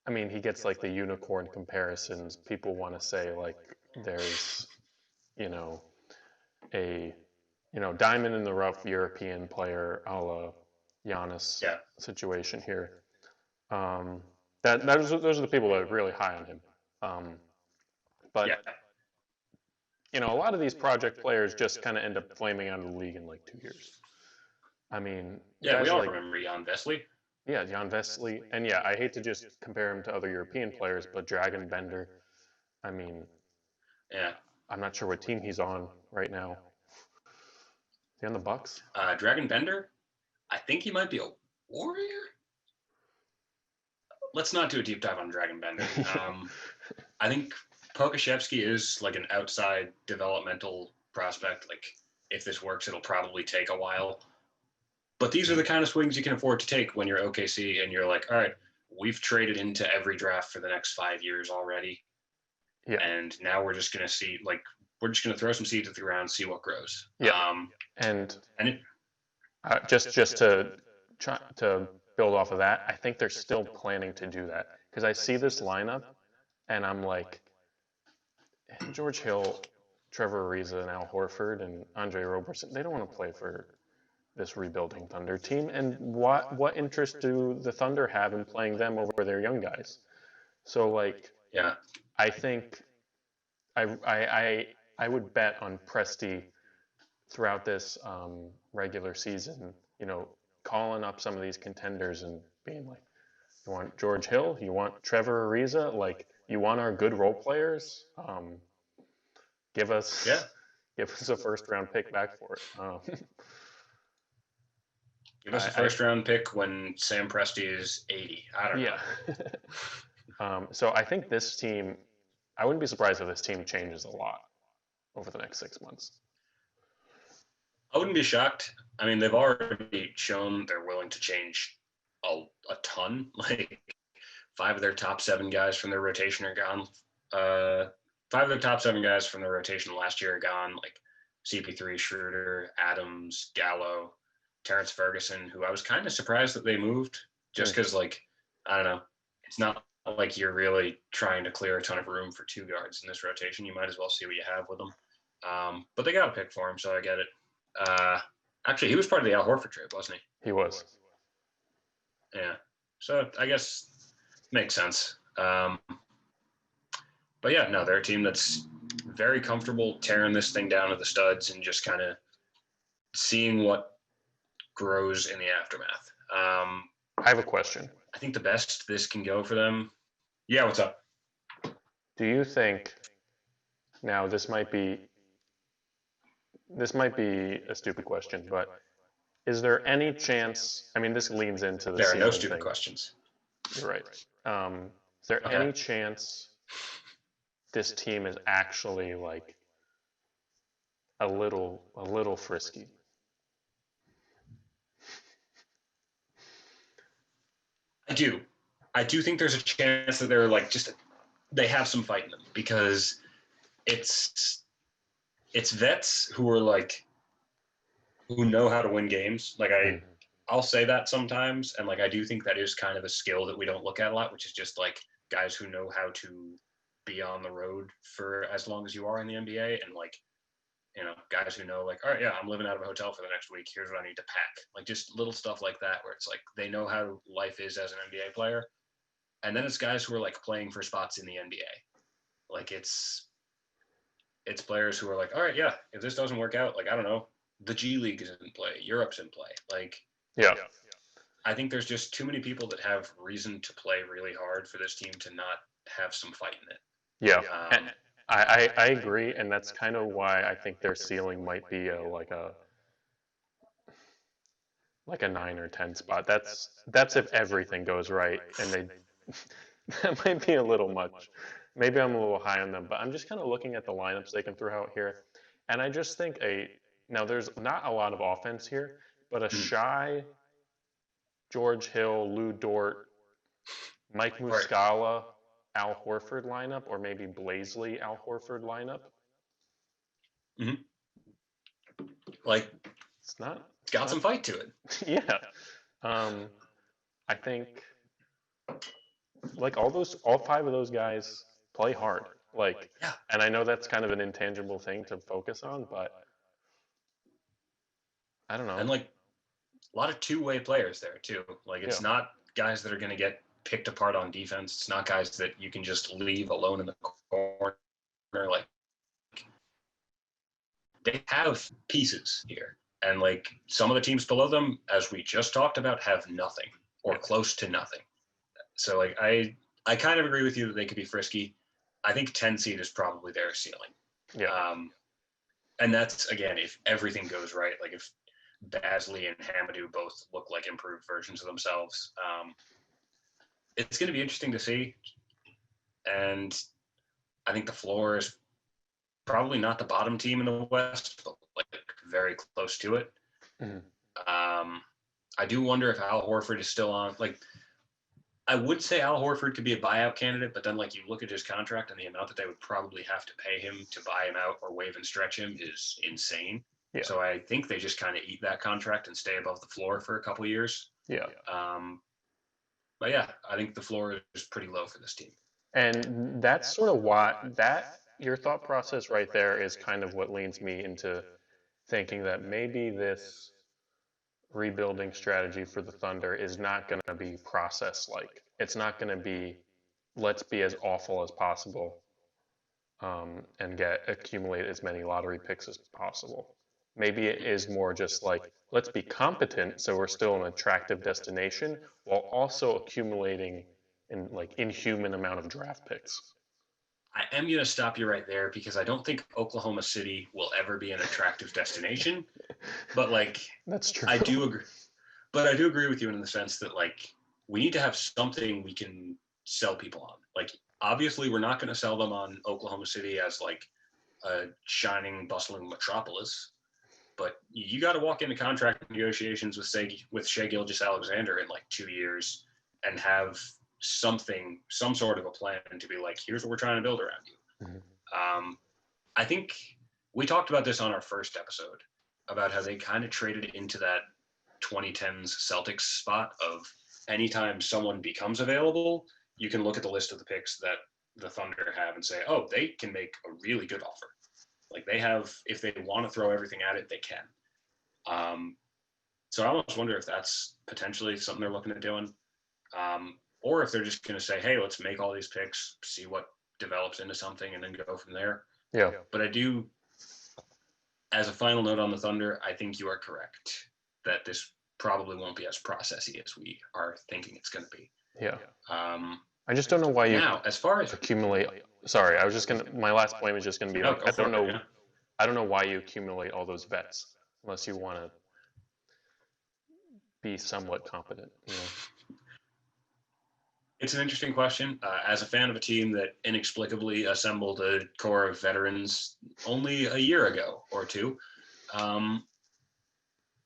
Speaker 2: I mean, he gets like the unicorn comparisons. People want to say like there's, you know, a, you know, diamond in the rough European player a la Giannis situation here. Those are the people that are really high on him. But you know, a lot of these project players just kind of end up flaming out of the league in like 2 years. I mean,
Speaker 1: yeah, we all remember Jan Vesely.
Speaker 2: Yeah, Jan Vesely, and yeah, I hate to just compare him to other European players, but Dragon Bender. I mean,
Speaker 1: yeah,
Speaker 2: I'm not sure what team he's on right now. Is he on the Bucks?
Speaker 1: Dragon Bender, I think he might be a Warrior. Let's not do a deep dive on Dragon Bender. I think Pokashevsky is like an outside developmental prospect. Like, if this works, it'll probably take a while. But these are the kind of swings you can afford to take when you're OKC and you're like, all right, we've traded into every draft for the next 5 years already. Yeah. And now we're just going to see, like, we're just going to throw some seeds at the ground, see what grows.
Speaker 2: Yeah. Just to try to build off of that, I think they're still planning to do that because I see this lineup and I'm like, George Hill, Trevor Ariza, and Al Horford, and Andre Roberson, they don't want to play for this rebuilding Thunder team. And what interest do the Thunder have in playing them over their young guys? So like,
Speaker 1: yeah,
Speaker 2: I think I would bet on Presti throughout this regular season. You know, calling up some of these contenders and being like, you want George Hill? You want Trevor Ariza? Like, you want our good role players? Give us a first round pick back for it.
Speaker 1: Give us a first round pick when Sam Presti is 80. I don't know.
Speaker 2: So I think this team, I wouldn't be surprised if this team changes a lot over the next 6 months.
Speaker 1: I wouldn't be shocked. I mean, they've already shown they're willing to change a ton. Like, 5 of their top 7 guys from their rotation are gone. 5 of their top 7 guys from their rotation last year are gone. Like CP3, Schroeder, Adams, Gallo, Terrence Ferguson, who I was kind of surprised that they moved just because, like, I don't know. It's not like you're really trying to clear a ton of room for 2 guards in this rotation. You might as well see what you have with them. But they got a pick for him, so I get it. Actually, he was part of the Al Horford trade, wasn't he?
Speaker 2: He was.
Speaker 1: Yeah. So I guess makes sense. But yeah, no, they're a team that's very comfortable tearing this thing down to the studs and just kind of seeing what grows in the aftermath.
Speaker 2: I have a question.
Speaker 1: I think the best this can go for them. Yeah, what's up?
Speaker 2: Do you think, now this might be a stupid question, but is there any chance, I mean, this leans into the
Speaker 1: There are no
Speaker 2: stupid
Speaker 1: thing. Questions.
Speaker 2: You're right. Is there any chance this team is actually like a little frisky?
Speaker 1: I do think there's a chance that they're like they have some fight in them because it's vets who are like, who know how to win games. Like I'll say that sometimes. And like, I do think that is kind of a skill that we don't look at a lot, which is just like guys who know how to be on the road for as long as you are in the NBA. And like, you know, guys who know like, all right, yeah, I'm living out of a hotel for the next week. Here's what I need to pack. Like just little stuff like that, where it's like, they know how life is as an NBA player. And then it's guys who are like playing for spots in the NBA. Like it's players who are like, all right, yeah, if this doesn't work out, like, I don't know, the G League is in play, Europe's in play. Like,
Speaker 2: yeah,
Speaker 1: I think there's just too many people that have reason to play really hard for this team to not have some fight in it.
Speaker 2: Yeah, and
Speaker 1: Um,
Speaker 2: I agree, and that's kind of why I think their ceiling might be like a 9 or 10 spot. That's if everything goes right, and they that might be a little much. Maybe I'm a little high on them, but I'm just kind of looking at the lineups they can throw out here, and I just think a now there's not a lot of offense here, but a
Speaker 1: mm,
Speaker 2: shy George Hill, Lou Dort, Mike
Speaker 1: right.
Speaker 2: Muscala, Al Horford lineup, or maybe Blazely Al Horford lineup.
Speaker 1: Hmm. Like,
Speaker 2: It's not.
Speaker 1: it's
Speaker 2: It's
Speaker 1: got
Speaker 2: not.
Speaker 1: some fight to it.
Speaker 2: Yeah. Um, I think like all five of those guys play hard. Like,
Speaker 1: Yeah.
Speaker 2: and I know that's kind of an intangible thing to focus on, but I don't know.
Speaker 1: And like a lot of two-way players there too. Like
Speaker 2: Yeah.
Speaker 1: it's not guys that are going to get picked apart on defense. It's not guys that you can just leave alone in the corner. Like they have pieces here, and like some of the teams below them, as we just talked about, have nothing or
Speaker 2: Yeah.
Speaker 1: close to nothing. So like I kind of agree with you that they could be frisky. I think 10 seed is probably their ceiling.
Speaker 2: Yeah.
Speaker 1: And that's again if everything goes right. Like if Basley and Hamadou both look like improved versions of themselves. It's going to be interesting to see. And I think the floor is probably not the bottom team in the West, but like very close to it.
Speaker 2: Mhm.
Speaker 1: I do wonder if Al Horford is still on. Like, I would say Al Horford could be a buyout candidate, but then like you look at his contract and the amount that they would probably have to pay him to buy him out or waive and stretch him is insane.
Speaker 2: Yeah.
Speaker 1: So I think they just kind of eat that contract and stay above the floor for a couple years.
Speaker 2: Yeah.
Speaker 1: But yeah, I think the floor is pretty low for this team.
Speaker 2: And that's sort of why that your thought process right there is kind of what leads me into thinking that maybe this rebuilding strategy for the Thunder is not going to be process like. It's not going to be let's be as awful as possible and get accumulate as many lottery picks as possible. Maybe it is more just like let's be competent so we're still an attractive destination while also accumulating in like inhuman amount of draft picks.
Speaker 1: I am going to stop you right there because I don't think Oklahoma City will ever be an attractive destination. But like,
Speaker 2: That's true.
Speaker 1: I do agree. But I do agree with you in the sense that like we need to have something we can sell people on. Like, obviously, we're not going to sell them on Oklahoma City as like a shining, bustling metropolis. But you got to walk into contract negotiations with Shai Gilgeous-Alexander in like 2 years and have something, some sort of a plan to be like, here's what we're trying to build around you. I think we talked about this on our first episode about how they kind of traded into that 2010s Celtics spot of anytime someone becomes available, you can look at the list of the picks that the Thunder have and say, oh, they can make a really good offer. Like they have, if they want to throw everything at it, they can. So I almost wonder if that's potentially something they're looking at doing. Or if they're just going to say, hey, let's make all these picks, see what develops into something, and then go from there.
Speaker 2: Yeah.
Speaker 1: But I do, as a final note on the Thunder, I think you are correct that this probably won't be as processy as we are thinking it's going to be.
Speaker 2: Yeah.
Speaker 1: Um,
Speaker 2: I just don't know why you
Speaker 1: now, as far as
Speaker 2: accumulate. Sorry, I was just gonna. My last point was just gonna be
Speaker 1: no,
Speaker 2: like,
Speaker 1: go for it. Yeah.
Speaker 2: I don't know why you accumulate all those vets unless you want to be somewhat competent. You know.
Speaker 1: It's an interesting question. As a fan of a team that inexplicably assembled a core of veterans only a year ago or two,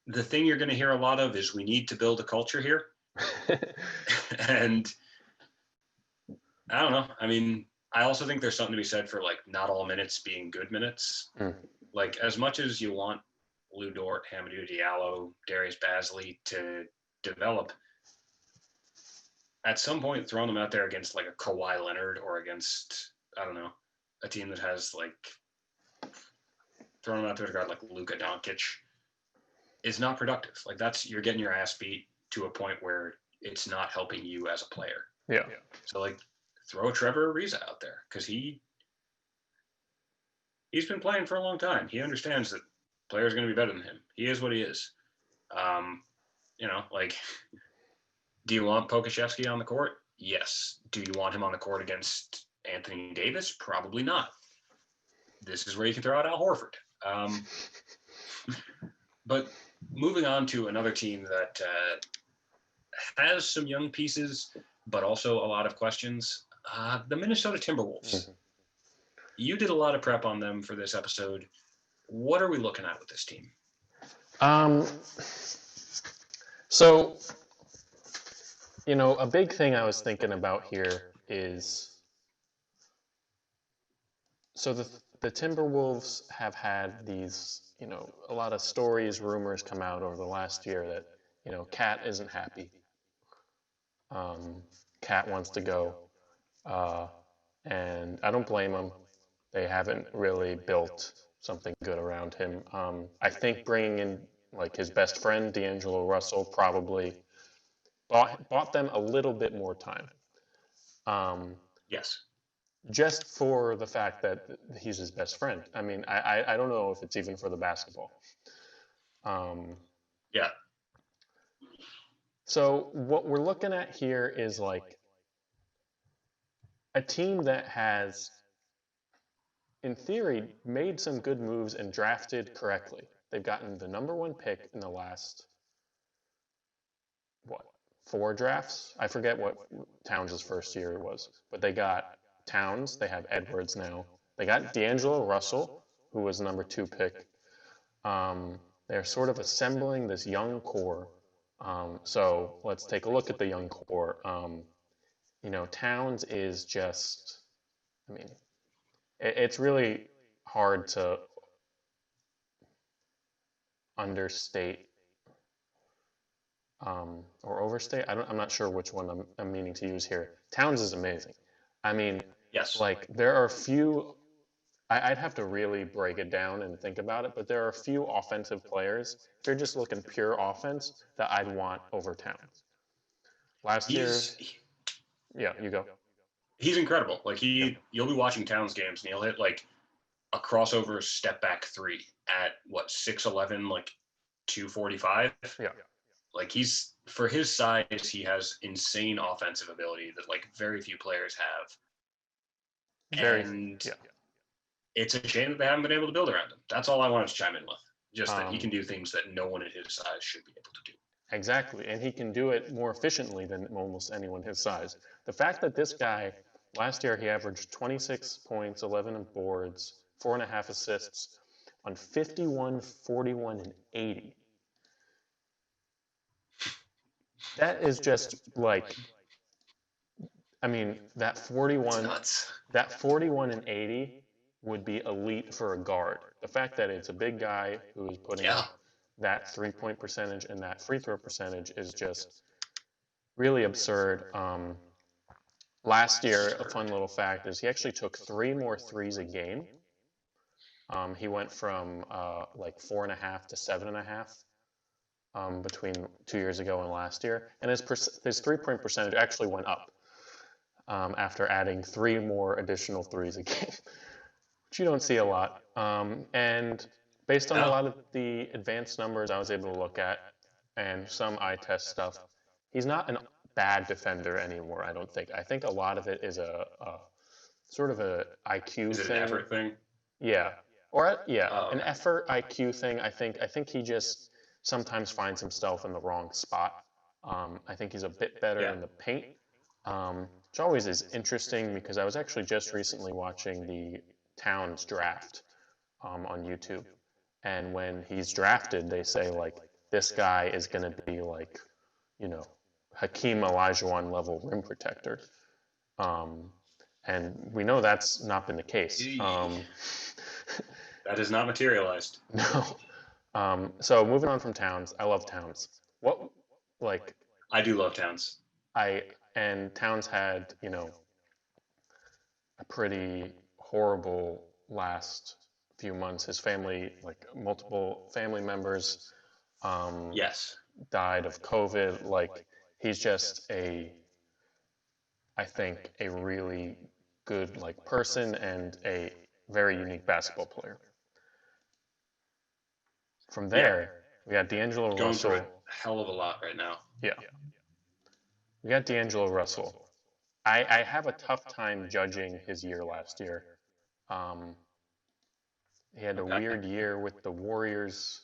Speaker 1: the thing you're going to hear a lot of is we need to build a culture here. And I don't know. I mean, I also think there's something to be said for like not all minutes being good minutes. Like as much as you want Lou Dort, Hamidou Diallo, Darius Basley to develop, at some point throwing them out there against like a Kawhi Leonard or against, I don't know, a team that has like throwing them out there to guard like Luka Doncic is not productive. Like that's you're getting your ass beat to a point where it's not helping you as a player.
Speaker 2: Yeah.
Speaker 1: So like throw Trevor Ariza out there because he's been playing for a long time. He understands that players are going to be better than him. He is what he is. You know, like Do you want Pokashevsky on the court? Yes. Do you want him on the court against Anthony Davis? Probably not. This is where you can throw out Al Horford. But moving on to another team that has some young pieces, but also a lot of questions, the Minnesota Timberwolves.
Speaker 2: Mhm.
Speaker 1: You did a lot of prep on them for this episode. What are we looking at with this team?
Speaker 2: Um, so, a big thing I was thinking about here is so the Timberwolves have had these, a lot of stories, rumors come out over the last year that, Cat isn't happy. Cat wants to go, uh, and I don't blame him. They haven't really built something good around him. I think bringing in like his best friend D'Angelo Russell probably bought them a little bit more time.
Speaker 1: Yes.
Speaker 2: Just for the fact that he's his best friend. I mean, I don't know if it's even for the basketball.
Speaker 1: Yeah.
Speaker 2: So what we're looking at here is like a team that has, in theory, made some good moves and drafted correctly. They've gotten the number one pick in the last, what, 4 drafts? I forget what Towns' first year was, but they got Towns. They have Edwards now. They got D'Angelo Russell, who was the number 2 pick. They're sort of assembling this young core. So let's take a look at the young core. Towns is just, I mean, it's really hard to understate or overstate. I'm not sure which one I'm meaning to use here. Towns is amazing. I mean,
Speaker 1: Yes.
Speaker 2: like there are a few. I'd have to really break it down and think about it, but there are a few offensive players, if you're just looking pure offense, that I'd want over Towns. Last year, yeah, you go.
Speaker 1: He's incredible. Like
Speaker 2: Yeah.
Speaker 1: you'll be watching Towns games and he'll hit like a crossover step back 3 at what 6'11", like 245.
Speaker 2: Yeah.
Speaker 1: Like he's for his size, he has insane offensive ability that like very few players have.
Speaker 2: Very,
Speaker 1: And
Speaker 2: yeah.
Speaker 1: it's a shame that they haven't been able to build around him. That's all I wanted to chime in with. Just that he
Speaker 2: Um,
Speaker 1: can do things that no one at his size should be able to do.
Speaker 2: Exactly, and he can do it more efficiently than almost anyone his size. The fact that this guy, last year he averaged 26 points, 11 boards, 4.5 assists on 51, 41, and 80. That is just like, I mean, that 41,
Speaker 1: Nuts.
Speaker 2: that 41 and 80 would be elite for a guard. The fact that it's a big guy who is putting
Speaker 1: Yeah.
Speaker 2: up that 3-point percentage and that free throw percentage is just really absurd. Last year, a fun little fact is he actually took 3 more threes a game. He went from like 4.5 to 7.5 between 2 years ago and last year, and his 3-point percentage actually went up after adding 3 more additional threes a game, which you don't see a lot. And based on a lot of the advanced numbers I was able to look at and some eye test stuff, he's not a bad defender anymore. I don't think. I think a lot of it is a sort of a IQ
Speaker 1: Is it
Speaker 2: thing.
Speaker 1: an effort thing?
Speaker 2: Yeah, or yeah,
Speaker 1: Oh,
Speaker 2: an
Speaker 1: okay.
Speaker 2: effort IQ thing. I think he just sometimes finds himself in the wrong spot. I think he's a bit better
Speaker 1: Yeah.
Speaker 2: in the paint, which always is interesting because I was actually just recently watching the Towns draft on YouTube, and when he's drafted, they say like this guy is going to be like, Hakeem Olajuwon level rim protector. And we know that's not been the case.
Speaker 1: That has not materialized.
Speaker 2: No. So moving on from Towns, I love Towns. What, like,
Speaker 1: I do love Towns.
Speaker 2: and Towns had, a pretty horrible last few months. His family, like multiple family members,
Speaker 1: Yes.
Speaker 2: died of COVID. Like, he's just I think, a really good like person and a very unique basketball player. From
Speaker 1: Yeah.
Speaker 2: there, we got D'Angelo
Speaker 1: Going through a
Speaker 2: Russell.
Speaker 1: hell of a lot right now.
Speaker 2: Yeah. We got D'Angelo Russell. I have a tough time judging his year last year. Um, he had a
Speaker 1: Okay.
Speaker 2: weird year with the Warriors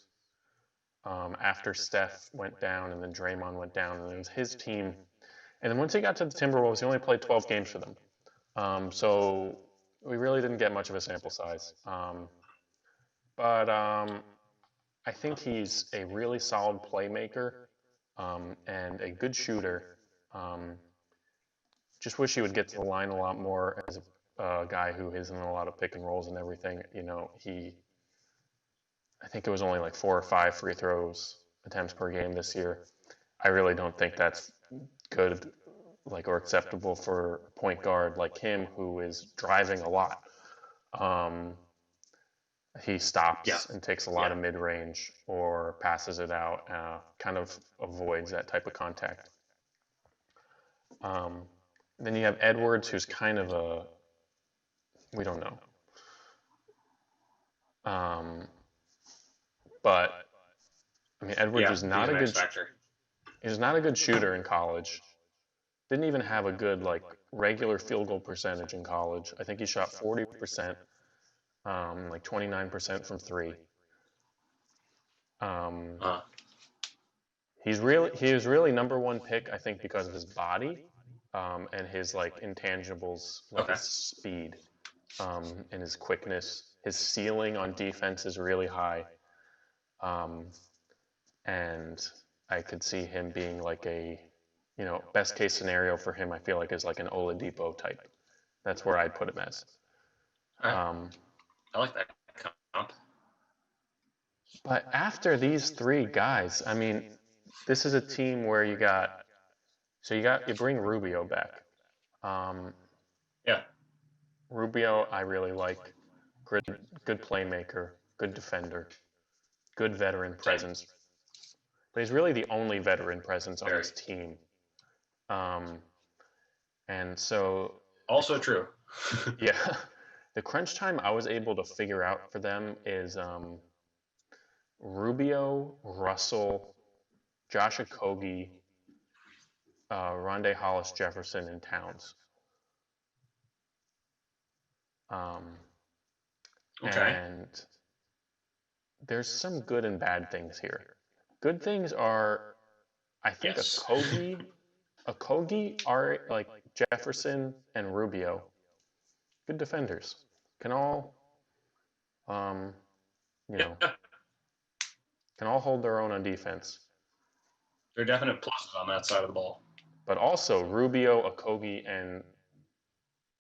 Speaker 2: after Steph went down and then Draymond went down, and it was his team. And then once he got to the Timberwolves, he only played 12 games for them. So we really didn't get much of a sample size. But I think he's a really solid playmaker and a good shooter. Um, just wish he would get to the line a lot more as a guy who isn't in a lot of pick and rolls and everything. I think it was only like 4 or 5 free throws attempts per game this year. I really don't think that's good, or acceptable for a point guard like him who is driving a lot. Um, he
Speaker 1: Yeah.
Speaker 2: stops and takes a lot
Speaker 1: Yeah.
Speaker 2: of mid range or passes it out, kind of avoids that type of contact. Um, then you have Edwards, who's kind of we don't know. But I mean, Edwards
Speaker 1: Yeah. He's an X factor.
Speaker 2: he's not a good shooter in college. Didn't even have a good regular field goal percentage in college. I think he shot 40%, like 29% from three. Um,
Speaker 1: Uh,
Speaker 2: he was really number one pick, I think, because of his body and his intangibles, like
Speaker 1: okay.
Speaker 2: his speed and his quickness. His ceiling on defense is really high, um, and I could see him being best case scenario for him. I feel like is like an Oladipo type. That's where I'd put him as.
Speaker 1: All right.
Speaker 2: Um,
Speaker 1: I like that comp.
Speaker 2: but after these three guys, I mean, this is a team where you bring Rubio back. Um,
Speaker 1: Yeah.
Speaker 2: Rubio, I really like. Good, good playmaker, good defender, good veteran
Speaker 1: Same.
Speaker 2: presence. But he's really the only veteran presence on
Speaker 1: Very.
Speaker 2: this team. Um, and so,
Speaker 1: Also true.
Speaker 2: yeah, the crunch time I was able to figure out for them is Rubio, Russell, Josh Okogie, Rondé Hollis Jefferson, and Towns. Um,
Speaker 1: Okay.
Speaker 2: and there's some good and bad things here. Good things are, I think,
Speaker 1: Yes.
Speaker 2: Okogie are like Jefferson and Rubio, good defenders, can all, um, you know,
Speaker 1: Yeah.
Speaker 2: can all hold their own on defense.
Speaker 1: There are definite pluses on that side of the ball.
Speaker 2: But also Rubio, Okogie,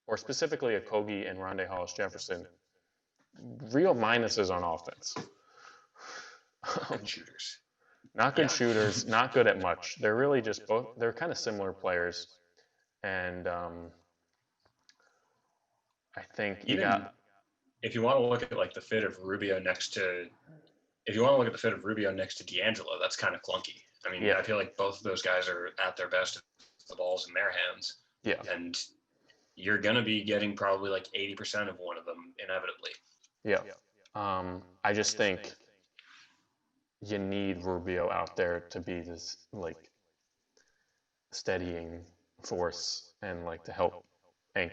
Speaker 2: or specifically Okogie and Rondé Hollis Jefferson, real minuses on offense.
Speaker 1: Good shooters.
Speaker 2: Not good
Speaker 1: Yeah.
Speaker 2: shooters, not good at much. They're really just both. They're kind of similar players, and I think you
Speaker 1: Even
Speaker 2: got.
Speaker 1: if you want to look at the fit of Rubio next to, if you want to look at the fit of Rubio next to D'Angelo, that's kind of clunky. I mean,
Speaker 2: Yeah,
Speaker 1: I feel like both of those guys are at their best if the ball's in their hands,
Speaker 2: yeah,
Speaker 1: and you're gonna be getting probably 80% of one of them inevitably.
Speaker 2: yeah. I just think you need Rubio out there to be this steadying force and to help, I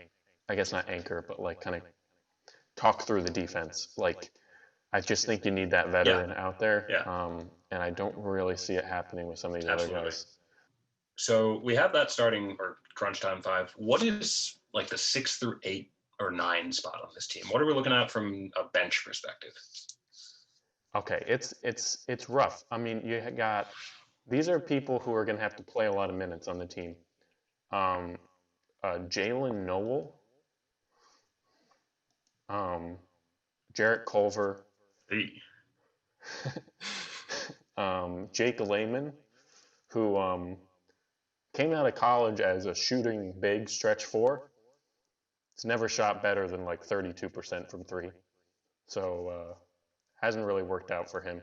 Speaker 2: guess not anchor, but kind of talk through the defense. I just think you need that
Speaker 1: Yeah.
Speaker 2: veteran out there,
Speaker 1: Yeah.
Speaker 2: and I don't really see it happening with some of these other
Speaker 1: Absolutely.
Speaker 2: guys.
Speaker 1: So we have that starting or crunch time five. What is the 6 through 8 or 9 spot on this team? What are we looking at from a bench perspective?
Speaker 2: Okay, it's rough. I mean, you got these are people who are going to have to play a lot of minutes on the team. Um, Jalen Noel, um, Jarrett Culver,
Speaker 1: Hey.
Speaker 2: Jake Layman, who came out of college as a shooting big stretch four. He's never shot better than 32% from three, so hasn't really worked out for him.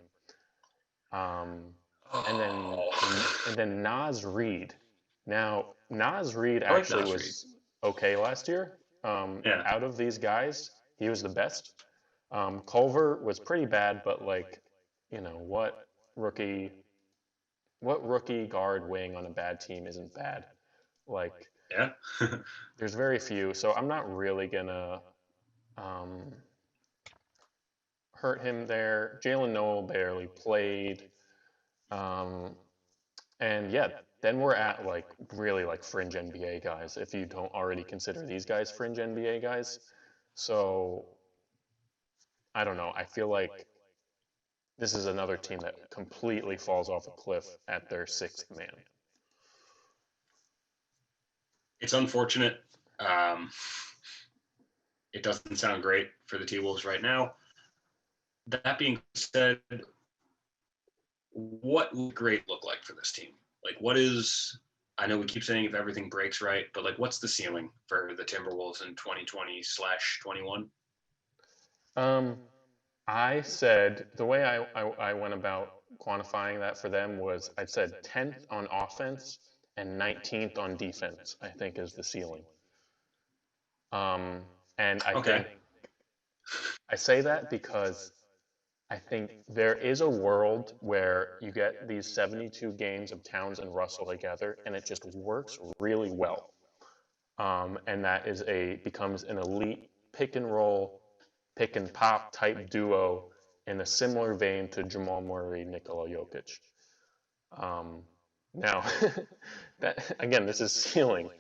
Speaker 2: Um, and then
Speaker 1: Oh.
Speaker 2: and then Nas Reed. Now Nas Reed
Speaker 1: I like
Speaker 2: actually
Speaker 1: Nas Reed.
Speaker 2: was okay last year.
Speaker 1: Yeah.
Speaker 2: Out of these guys, he was the best. Culver was pretty bad, but what rookie, what rookie guard wing on a bad team isn't bad. Like,
Speaker 1: Yeah.
Speaker 2: there's very few, so I'm not really gonna um, hurt him there. Jalen Noel barely played. Um, and yeah, then we're at like really like fringe NBA guys, if you don't already consider these guys fringe NBA guys. So I don't know. I feel like this is another team that completely falls off a cliff at their sixth man.
Speaker 1: It's unfortunate. Um, it doesn't sound great for the T-Wolves right now. That being said, what would great look like for this team? Like, what is? I know we keep saying if everything breaks right, but like, what's the ceiling for the Timberwolves in 2020/21?
Speaker 2: Um, I said the way I went about quantifying that for them was I said 10th on offense and 19th on defense, I think is the ceiling. And I
Speaker 1: Okay.
Speaker 2: think I say that because I think there is a world where you get these 72 games of Towns and Russell together and it just works really well. And that is becomes an elite pick and roll, pick and pop type duo in a similar vein to Jamal Murray, Nikola Jokic. Now, that again, this is ceiling,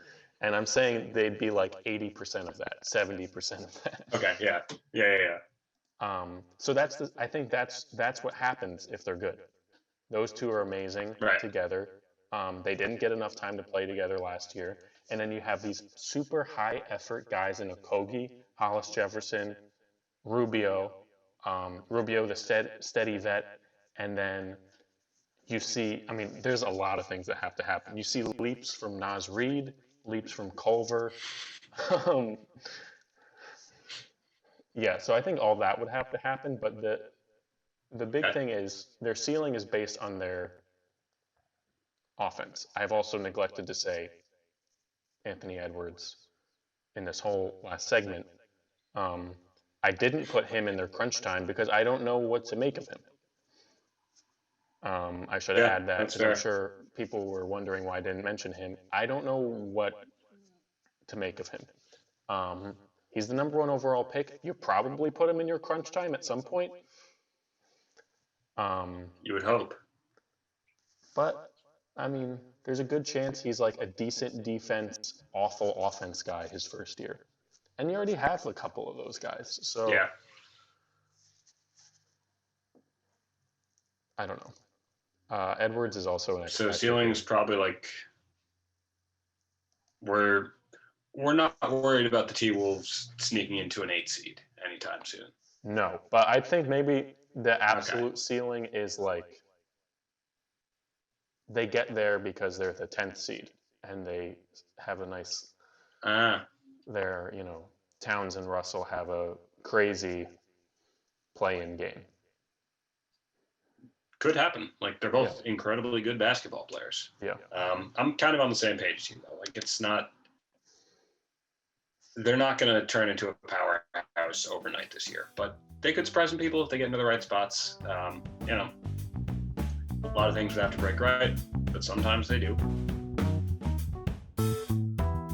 Speaker 2: and I'm saying they'd be like 80% of that, 70% of that.
Speaker 1: Okay. Yeah. Yeah.
Speaker 2: So I think that's what happens if they're good. Those two are amazing
Speaker 1: Right.
Speaker 2: together. They didn't get enough time to play together last year, and then you have these super high effort guys in Okogie, Hollis Jefferson, Rubio, Rubio the steady vet, and then you see, I mean, there's a lot of things that have to happen. You see leaps from Naz Reid, leaps from Culver. um, yeah, so I think all that would have to happen, but the big
Speaker 1: Okay.
Speaker 2: thing is their ceiling is based on their offense. I've also neglected to say Anthony Edwards in this whole last segment. Um, I didn't put him in their crunch time because I don't know what to make of him. I should
Speaker 1: Yeah,
Speaker 2: add that
Speaker 1: that's
Speaker 2: because I'm
Speaker 1: fair.
Speaker 2: sure people were wondering why I didn't mention him. I don't know what to make of him. He's the number one overall pick. You probably put him in your crunch time at some point.
Speaker 1: You would hope.
Speaker 2: But I mean, there's a good chance he's like a decent defense, awful offense guy his first year. And you already have a couple of those guys. So
Speaker 1: Yeah.
Speaker 2: I don't know. Edwards is also an X
Speaker 1: So
Speaker 2: factor here.
Speaker 1: ceiling's probably like we're we're not worried about the T-Wolves sneaking into an 8 seed anytime soon.
Speaker 2: No, but I think maybe the
Speaker 1: Okay.
Speaker 2: absolute ceiling is like they get there because they're the 10th seed and they have a nice
Speaker 1: Ah,
Speaker 2: their Towns and Russell have a crazy play-in game.
Speaker 1: could happen. Like they're
Speaker 2: Yeah.
Speaker 1: both incredibly good basketball players.
Speaker 2: Yeah.
Speaker 1: I'm kind of on the same page as you though. Like it's not. They're not going to turn into a powerhouse overnight this year, but they could surprise some people if they get into the right spots. A lot of things would have to break right, but sometimes they do.